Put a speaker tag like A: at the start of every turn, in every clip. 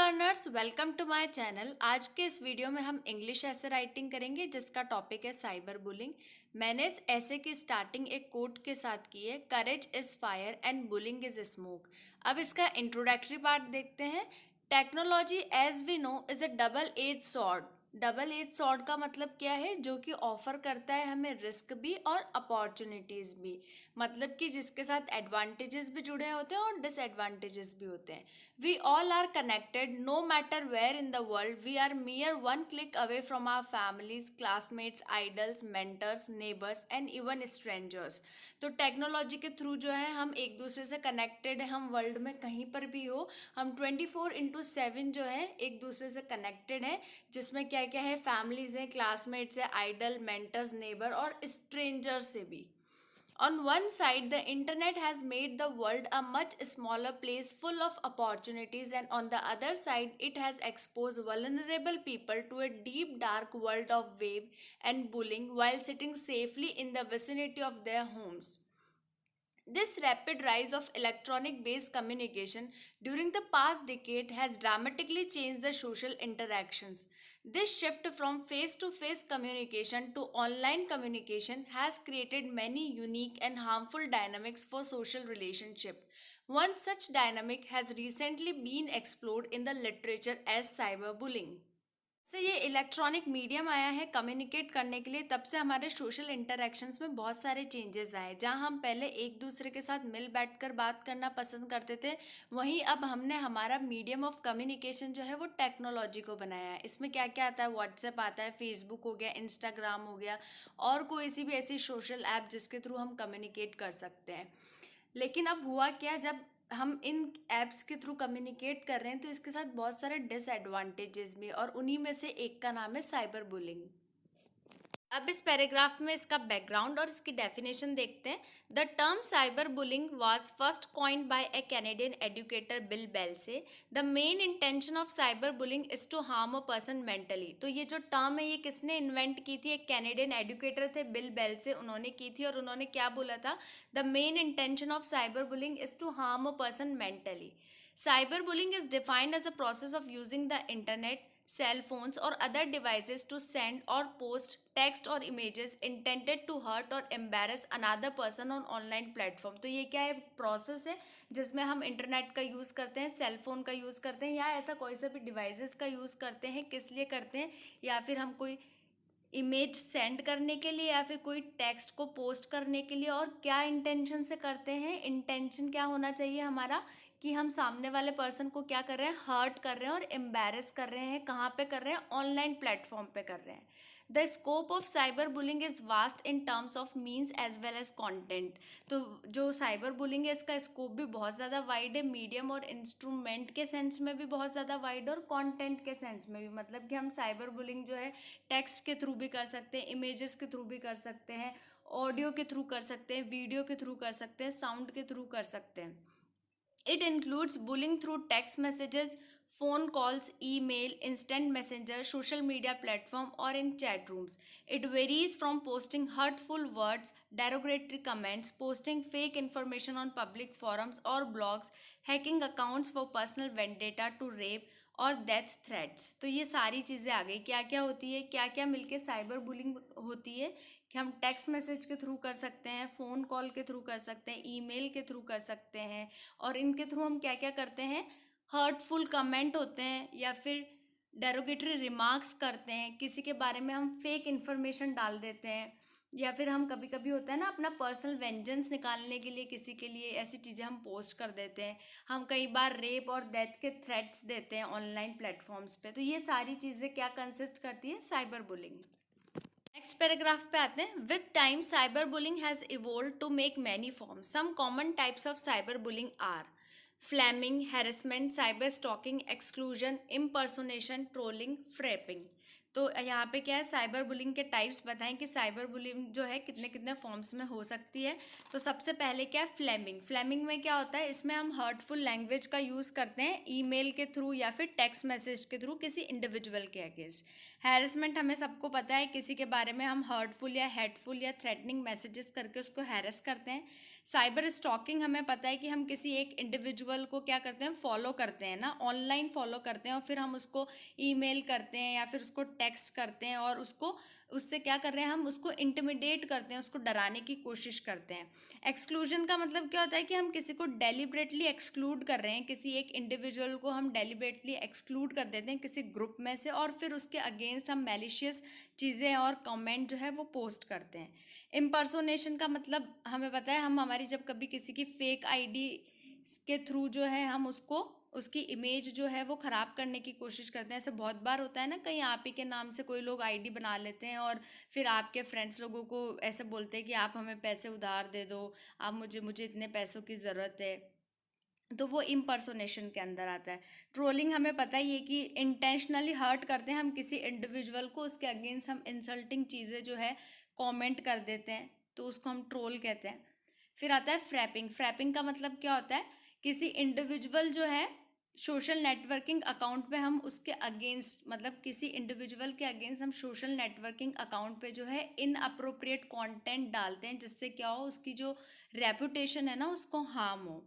A: Learners, welcome to my channel. आज के इस वीडियो में हम इंग्लिश ऐसे राइटिंग करेंगे जिसका टॉपिक है साइबर बुलिंग। मैंने इस ऐसे की स्टार्टिंग एक कोट के साथ की है, courage is fire and bullying is smoke. अब इसका इंट्रोडक्टरी पार्ट देखते हैं। Technology as we know is a double edge sword. Double edge sword का मतलब क्या है? जो कि ऑफर करता है हमें रिस्क भी और अपॉर्चुनिटीज भी। मतलब कि जिसके साथ एडवांटेजेस भी जुड़े होते हैं और डिसएडवांटेजेस भी होते हैं। We all are connected no matter where in the world. We are mere one click away from our families, classmates, idols, mentors, neighbors and even strangers. तो टेक्नोलॉजी के थ्रू जो है हम एक दूसरे से कनेक्टेड है। हम वर्ल्ड में कहीं पर भी हो, हम 24/7 जो है एक दूसरे से कनेक्टेड है। जिसमें क्या क्या है? फैमिलीज है, क्लासमेट्स है, आइडल, मेंटर्स, नेबर और स्ट्रेंजर्स से भी। On one side, the internet has made the world a much smaller place full of opportunities, and on the other side, it has exposed vulnerable people to a deep, dark world of web and bullying while sitting safely in the vicinity of their homes. This rapid rise of electronic based communication during the past decade has dramatically changed the social interactions. This shift from face to face communication to online communication has created many unique and harmful dynamics for social relationship. One such dynamic has recently been explored in the literature as cyberbullying. से ये electronic medium आया है communicate करने के लिए, तब से हमारे सोशल इंटरेक्शंस में बहुत सारे चेंजेस आए। जहाँ हम पहले एक दूसरे के साथ मिल बैठकर बात करना पसंद करते थे, वहीं अब हमने हमारा मीडियम ऑफ कम्युनिकेशन जो है वो टेक्नोलॉजी को बनाया है। इसमें क्या क्या आता है? व्हाट्सएप आता है, फेसबुक हो गया, इंस्टाग्राम हो गया और कोई सी भी ऐसी सोशल ऐप जिसके थ्रू हम कम्युनिकेट कर सकते हैं। लेकिन अब हुआ क्या, जब हम इन ऐप्स के थ्रू कम्युनिकेट कर रहे हैं तो इसके साथ बहुत सारे डिसएडवांटेजेस भी, और उन्हीं में से एक का नाम है साइबर बुलिंग। अब इस पैराग्राफ में इसका बैकग्राउंड और इसकी डेफिनेशन देखते हैं। The term cyber bullying was first coined by a Canadian educator Bill Belsey. The main intention of cyber bullying is to harm a person mentally. तो ये जो टर्म है ये किसने इन्वेंट की थी? एक कैनेडियन एजुकेटर थे बिल बेल्से, उन्होंने की थी। और उन्होंने क्या बोला था? The main intention of cyber bullying is to harm a person mentally. Cyberbullying is defined as the process of using the internet, cell phones, or other devices to send or post text or images intended to hurt or embarrass another person on online platform. तो ये क्या है? Process है जिसमें हम internet का use करते हैं, सेल फोन का यूज़ करते हैं या ऐसा कोई सा भी डिवाइसेस का यूज़ करते हैं। किस लिए करते हैं? या फिर हम कोई इमेज सेंड करने के लिए या फिर कोई टेक्स्ट को पोस्ट करने के लिए। और क्या इंटेंशन से करते हैं? इंटेंशन क्या होना चाहिए हमारा? कि हम सामने वाले पर्सन को क्या कर रहे हैं? हर्ट कर रहे हैं और एम्बैरेस कर रहे हैं। कहाँ पे कर रहे हैं? ऑनलाइन प्लेटफॉर्म पे कर रहे हैं। The scope of cyber bullying is vast in terms of means as well as content. तो जो साइबर बुलिंग है इसका स्कोप भी बहुत ज़्यादा वाइड है, मीडियम और इंस्ट्रूमेंट के सेंस में भी बहुत ज़्यादा वाइड और कंटेंट के सेंस में भी। मतलब कि हम साइबर बुलिंग जो है टेक्स्ट के थ्रू भी कर सकते हैं, इमेजेस के थ्रू भी कर सकते हैं, ऑडियो के थ्रू कर सकते हैं, वीडियो के थ्रू कर सकते हैं, साउंड के थ्रू कर सकते हैं। It includes bullying through text messages, phone calls, email, instant messenger, social media platform or in chat rooms. It varies from posting hurtful words, derogatory comments, posting fake information on public forums or blogs, hacking accounts for personal vendetta to rape और death threats. तो ये सारी चीज़ें आ गई। क्या क्या होती है? क्या क्या मिलके साइबर बुलिंग होती है? कि हम टेक्स्ट मैसेज के थ्रू कर सकते हैं, फ़ोन कॉल के थ्रू कर सकते हैं, ईमेल के थ्रू कर सकते हैं। और इनके थ्रू हम क्या क्या करते हैं? हर्टफुल कमेंट होते हैं या फिर डेरोगेटरी रिमार्क्स करते हैं, किसी के बारे में हम फेक इन्फॉर्मेशन डाल देते हैं, या फिर हम कभी कभी होता है ना अपना पर्सनल वेंजेंस निकालने के लिए किसी के लिए ऐसी चीज़ें हम पोस्ट कर देते हैं। हम कई बार रेप और डेथ के थ्रेट्स देते हैं ऑनलाइन प्लेटफॉर्म्स पे। तो ये सारी चीज़ें क्या कंसिस्ट करती है? Cyber bullying. नेक्स्ट पैराग्राफ पे आते हैं। With time cyber bullying has evolve to make many forms. Some common types of cyber bullying are flaming, harassment, cyber stalking, exclusion, impersonation, trolling, fraping. तो यहाँ पे क्या है? साइबर बुलिंग के types बताएं कि साइबर बुलिंग जो है कितने कितने फॉर्म्स में हो सकती है। तो सबसे पहले क्या है? फ्लैमिंग। फ्लैमिंग में क्या होता है? इसमें हम हर्टफुल लैंग्वेज का यूज़ करते हैं ईमेल के थ्रू या फिर टेक्स्ट मैसेज के थ्रू किसी इंडिविजुअल के अगेंस्ट। हैरेसमेंट हमें सबको पता है, किसी के बारे में हम हर्टफुल या हेटफुल या थ्रेटनिंग मैसेजेस करके उसको हैरेस करते हैं। साइबर स्टॉकिंग हमें पता है कि हम किसी एक इंडिविजुअल को क्या करते हैं, फॉलो करते हैं ना, ऑनलाइन फॉलो करते हैं और फिर हम उसको ईमेल करते हैं या फिर उसको टेक्स्ट करते हैं और उससे क्या कर रहे हैं, हम उसको इंटिमिडेट करते हैं, उसको डराने की कोशिश करते हैं। एक्सक्लूजन का मतलब क्या होता है कि हम किसी को डेलिबरेटली एक्सक्लूड कर रहे हैं, किसी एक इंडिविजुअल को हम डेलिबरेटली एक्सक्लूड कर देते हैं किसी ग्रुप में से और फिर उसके अगेंस्ट हम मैलिशियस चीज़ें और कमेंट जो है वो पोस्ट करते हैं। इम्पर्सोनेशन का मतलब हमें पता है, हम हमारी जब कभी किसी की फेक आईडी के थ्रू जो है हम उसकी इमेज जो है वो ख़राब करने की कोशिश करते हैं। ऐसे बहुत बार होता है ना, कहीं आप ही के नाम से कोई लोग आईडी बना लेते हैं और फिर आपके फ्रेंड्स लोगों को ऐसे बोलते हैं कि आप हमें पैसे उधार दे दो, आप मुझे इतने पैसों की ज़रूरत है। तो वो इम्पर्सोनेशन के अंदर आता है। ट्रोलिंग हमें पता ही है कि इंटेंशनली हर्ट करते हैं हम किसी इंडिविजुअल को, उसके अगेंस्ट हम इंसल्टिंग चीज़ें जो है कमेंट कर देते हैं, तो उसको हम ट्रोल कहते हैं। फिर आता है फ्रैपिंग। फ्रैपिंग का मतलब क्या होता है, किसी इंडिविजुअल जो है सोशल नेटवर्किंग अकाउंट पे हम उसके अगेंस्ट, मतलब किसी इंडिविजुअल के अगेंस्ट हम सोशल नेटवर्किंग अकाउंट पे जो है इनअप्रोप्रिएट कंटेंट डालते हैं, जिससे क्या हो, उसकी जो रेपुटेशन है ना उसको हार्म हो।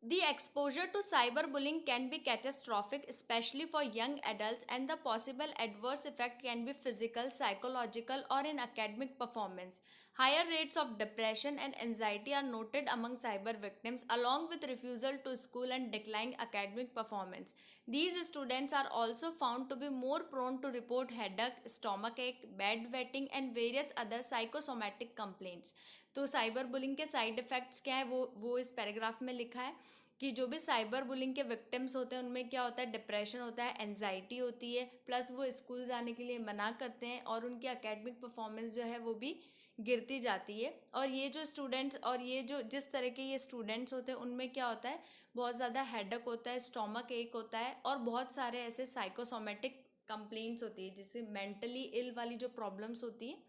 A: The exposure to cyberbullying can be catastrophic, especially for young adults, and the possible adverse effect can be physical, psychological, or in academic performance. Higher rates of depression and anxiety are noted among cyber victims, along with refusal to school and declining academic performance. These students are also found to be more prone to report headache, stomachache, bedwetting, and various other psychosomatic complaints. तो cyber bullying के side effects क्या है वो इस paragraph में लिखा है कि जो भी साइबर बुलिंग के विक्टिम्स होते हैं उनमें क्या होता है, डिप्रेशन होता है, एनजाइटी होती है, प्लस वो स्कूल जाने के लिए मना करते हैं और उनकी एकेडमिक परफॉर्मेंस जो है वो भी गिरती जाती है। और ये जो स्टूडेंट्स और ये जो जिस तरह के ये स्टूडेंट्स होते हैं उनमें क्या होता है, बहुत ज़्यादा हेडेक होता है, स्टोमक एक होता है और बहुत सारे ऐसे साइकोसोमेटिक कंप्लेंट्स होती है, जिससे मेंटली इल वाली जो प्रॉब्लम्स होती है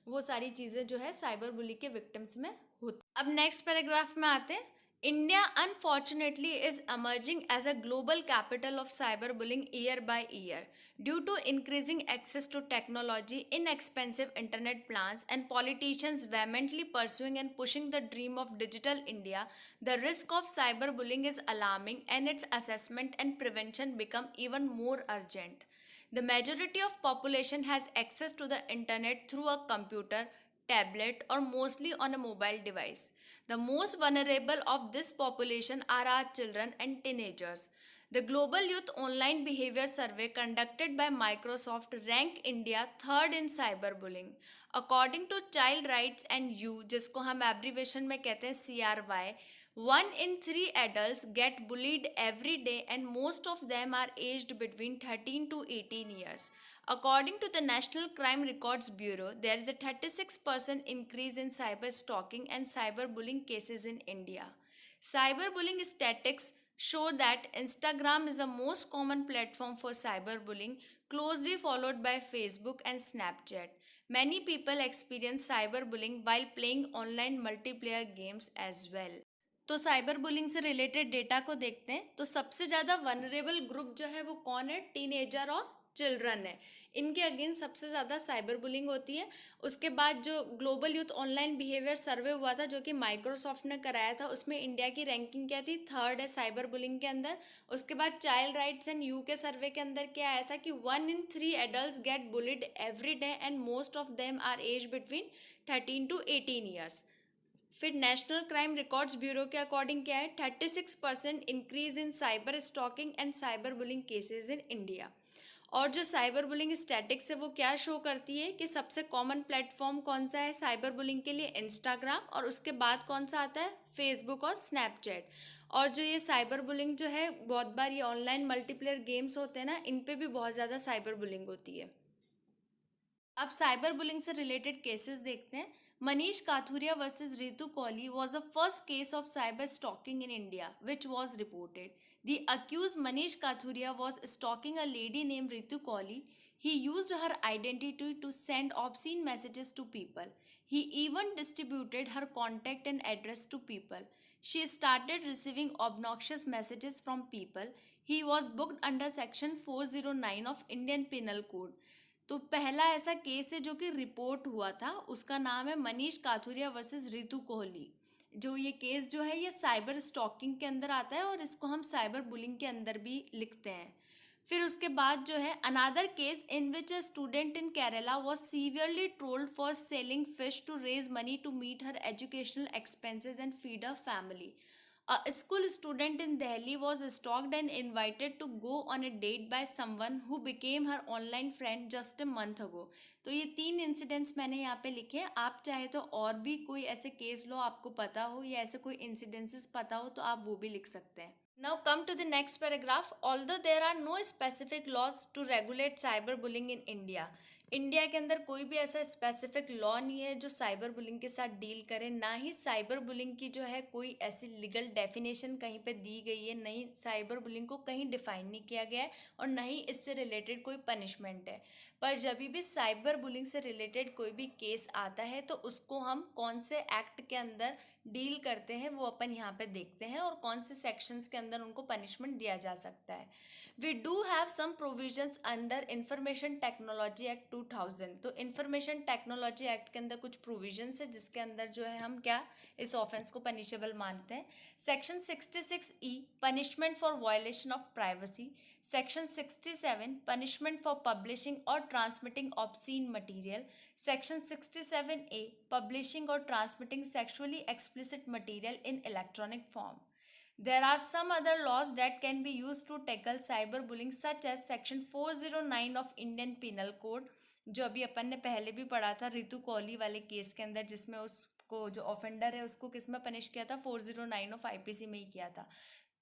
A: वो सारी चीज़ें जो है साइबर बुली के विक्टिम्स में होती। अब नेक्स्ट पैराग्राफ में आते हैं। India unfortunately is emerging as a global capital of cyberbullying year by year due to increasing access to technology, inexpensive internet plans, and politicians vehemently pursuing and pushing the dream of digital India. The risk of cyberbullying is alarming, and its assessment and prevention become even more urgent. The majority of population has access to the internet through a computer, tablet, or mostly on a mobile device. The most vulnerable of this population are our children and teenagers. The Global Youth Online Behavior Survey conducted by Microsoft ranked India third in cyberbullying. According to Child Rights and You, जिसको हम abbreviation में कहते हैं CRY, 1 in 3 adults get bullied every day, and most of them are aged between 13 to 18 years. According to the National Crime Records Bureau, there is a 36% increase in cyber stalking and cyberbullying cases in India. Cyberbullying statistics show that Instagram is the most common platform for cyberbullying, closely followed by Facebook and Snapchat. Many people experience cyberbullying while playing online multiplayer games as well. तो cyber bullying से related data को देखते हैं तो सबसे ज़्यादा vulnerable group जो है वो कौन है, टीनेजर और चिल्ड्रन है। इनके अगेंस्ट सबसे ज़्यादा साइबर बुलिंग होती है। उसके बाद जो ग्लोबल यूथ ऑनलाइन बिहेवियर सर्वे हुआ था जो कि माइक्रोसॉफ्ट ने कराया था, उसमें इंडिया की रैंकिंग क्या थी, थर्ड है साइबर बुलिंग के अंदर। उसके बाद चाइल्ड राइट्स एंड यू के सर्वे के अंदर क्या आया था कि 1 in 3 adult get bullied every day and most of them are age between 13 to 18 years. फिर नेशनल क्राइम रिकॉर्ड्स ब्यूरो के अकॉर्डिंग क्या है, 36% increase in cyberstalking and cyberbullying cases in India. और जो साइबर बुलिंग स्टैटिक्स है वो क्या show करती है कि सबसे कॉमन प्लेटफॉर्म कौन सा है साइबर बुलिंग के लिए, इंस्टाग्राम, और उसके बाद कौन सा आता है, फेसबुक और स्नैपचैट। और जो ये साइबर बुलिंग जो है बहुत बार ये ऑनलाइन मल्टीप्लेयर गेम्स होते हैं ना, इन पे भी बहुत ज़्यादा साइबर बुलिंग होती है। अब साइबर बुलिंग से रिलेटेड केसेस देखते हैं। Manish Kathuria versus Ritu Kohli was the first case of cyber stalking in India, which was reported. The accused Manish Kathuria was stalking a lady named Ritu Kohli. He used her identity to send obscene messages to people. He even distributed her contact and address to people. She started receiving obnoxious messages from people. He was booked under Section 409 of Indian Penal Code. तो पहला ऐसा case है जो कि report हुआ था, उसका नाम है मनीष काथुरिया वर्सेस रितु कोहली। जो ये केस जो है ये साइबर स्टॉकिंग के अंदर आता है और इसको हम साइबर बुलिंग के अंदर भी लिखते हैं। फिर उसके बाद जो है another case in which a student in Kerala was severely trolled for selling fish to raise money to meet her educational expenses and feed a family. A school student in Delhi was stalked and invited to go on a date by someone who became her online friend just a month ago. तो ये 3 incidents मैंने यहाँ पे लिखे हैं। आप चाहे तो और भी कोई ऐसे केस लो आपको पता हो या ऐसे कोई इंसिडेंसेस पता हो तो आप वो भी लिख सकते हैं। Now come to the next paragraph. Although there are no specific laws to regulate cyberbullying in India, India के अंदर कोई भी ऐसा स्पेसिफिक लॉ नहीं है जो साइबर बुलिंग के साथ डील करे, ना ही साइबर बुलिंग की जो है कोई ऐसी लीगल डेफिनेशन कहीं पे दी गई है, नहीं साइबर बुलिंग को कहीं डिफाइन नहीं किया गया है और ना ही इससे रिलेटेड कोई पनिशमेंट है। पर जब भी साइबर बुलिंग से रिलेटेड कोई भी केस आता है तो उसको हम कौन से एक्ट के अंदर डील करते हैं वो अपन यहाँ पे देखते हैं और कौन से सेक्शंस के अंदर उनको पनिशमेंट दिया जा सकता है। We do have some provisions under Information Technology Act 2000। तो इंफॉर्मेशन टेक्नोलॉजी एक्ट के अंदर कुछ प्रोविजंस है जिसके अंदर जो है हम क्या इस ऑफेंस को पनिशेबल मानते हैं। Section 66E punishment for violation of privacy. Section 67 punishment for publishing और transmitting obscene material. Section 67A publishing और transmitting sexually explicit material in electronic form. There are some other laws that can be used to tackle cyberbullying such as section 409 of Indian Penal Code, जो अभी अपन ने पहले भी पढ़ा था रितु कौली वाले case के अंदर, जिसमें उसको जो ऑफेंडर है उसको किस में पनिश किया था, 409 ऑफ आईपीसी में ही किया था।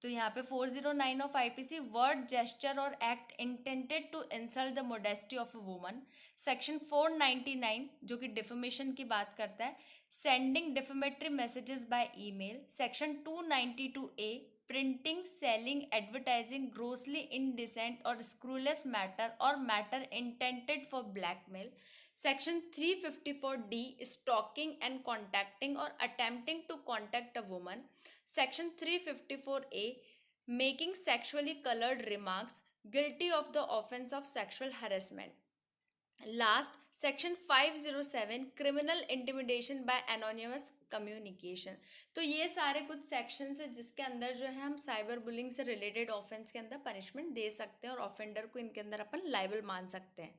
A: तो यहाँ पे 409 ऑफ आईपीसी वर्ड जेस्चर और act intended to insult the modesty of a woman. Section 499 जो कि डिफेमेशन की बात करता है, sending defamatory messages by email. Section 292A printing, selling, advertising grossly indecent और स्क्रूलेस मैटर और matter intended for blackmail. Section 354D stalking and contacting और attempting to contact a woman. Section 354A making sexually colored remarks, guilty of the offense of sexual harassment. Last, section 507 criminal intimidation by anonymous communication। तो ये सारे कुछ sections है जिसके अंदर जो है हम साइबर बुलिंग से रिलेटेड ऑफेंस के अंदर पनिशमेंट दे सकते हैं और ऑफेंडर को इनके अंदर अपन लाइबल मान सकते हैं।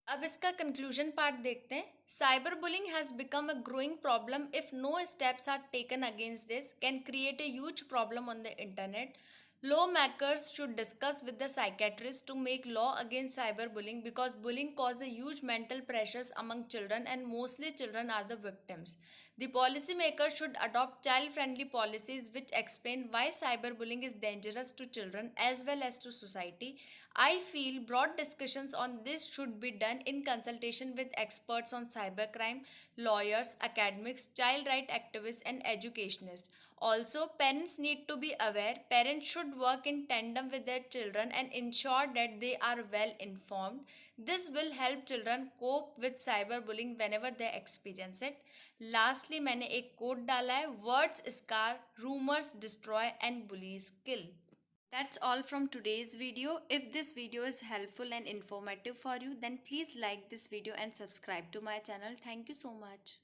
A: अब इसका कंक्लूजन पार्ट देखते हैं। Cyber bullying has become a growing problem if no steps are taken against this can create a huge problem on the internet. Lawmakers should discuss with the psychiatrists to make law against cyberbullying because bullying causes huge mental pressures among children and mostly children are the victims. The policymakers should adopt child-friendly policies which explain why cyberbullying is dangerous to children as well as to society. I feel broad discussions on this should be done in consultation with experts on cybercrime, lawyers, academics, child rights activists, and educationists. Also, parents need to be aware. Parents should work in tandem with their children and ensure that they are well informed. This will help children cope with cyberbullying whenever they experience it. Lastly, मैंने एक coat डाला है, words scar, rumors destroy and bullies kill. That's all from today's video. If this video is helpful and informative for you, then please like this video and subscribe to my channel. Thank you so much.